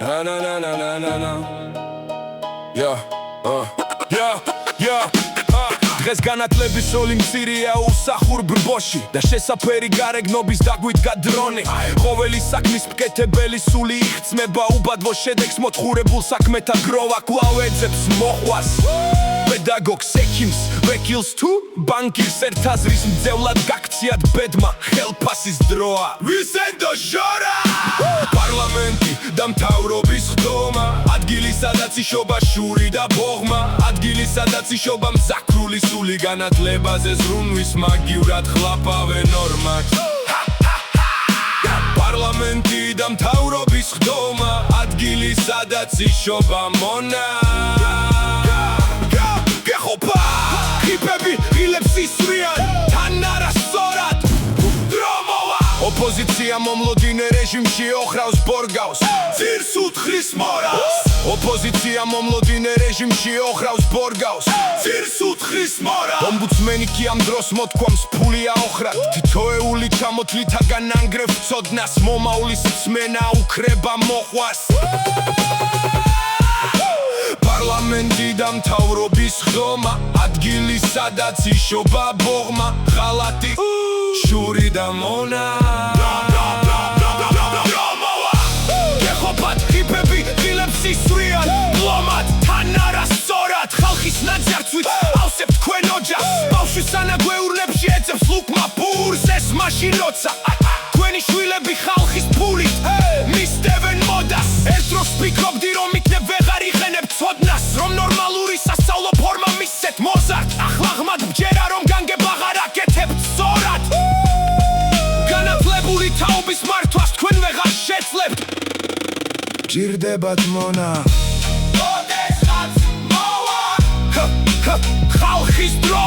Na na na na na na na. Yeah, yeah. დღეს განათლების სოლი მცირეა უსახურ ბრბოში და შესაფერი გარეგნობის დაგვიდგა დრონი ყოველი საქმის მკეთებელი სული იხსმება უბადლო შედეგს მოთხურებულ საქმეთა გროვა კვლავ ეძებს მოყვას პედაგოგს ექიმს ვეკილს თუ ბანკირს ერთ აზრის მძევლად გაქციათ ბედმა ხელფასის დროა ვისენდო შორა პარლამენტი და მთავრობის ხდომა ადგილი სადაც იშობა შური და ბოღმა ადგილი სადაც იშობა მზაქრული სული განათლებაზე ზრუნვის მაგივრად ხლაპავე ნორმად პარლამენტი და მთავრობის ხდომა ადგილი სადაც იშობა მონა გეხობა ხიფები ღილებს ისვრიან თან არასწორად დრომოვა ოპოზიცია მომლოდინე რეჟიმში ოხრავს ბორგავს ძირს უთხრის მორალს ოპოზიცია მომლოდინე რეჟიმში ოხრავს ბორგავს ძირს უთხრის მორალს ომბუდსმენი კი ამ დროს მოთქვამს ფულია ოხრად თითოეული ჩამოთვლითაგან ანგრევ ცოდნას მომავლის მსმენა უქრება მოყვას პარლამენტი და მთავრობის ხდომა ადგილი სადაც იშობა ბოღმა ღალატი შური და მონა გეხობათ ხიფები ღილებს ისვრიან ბლომად თან არასწორად ხალხის ნაძარცვით ავსებთ თქვენ ოჯახს ბავშვის სანაგვეურლებში ეძებს ლუკმა ბურს ეს მაშინ როცა თქვენი შვილები ხალხის ფულით მისდევენ მოდას ერთ დროს ვფიქრობდი რომ იქნებ ვეღარ იყენებ ცოდნას რომ ნორმალური სასწავლო ფორმა მისცეთ მოზარდ ახლა ღმად ბჯერა რომ განგებ აღარ აკეთებთ სწორად განათლებული თაობის მართვას თქვენ ვეღარ შეცლებთ ჭირდებათ მონა ოდესღაც მოვა ხალხის დრო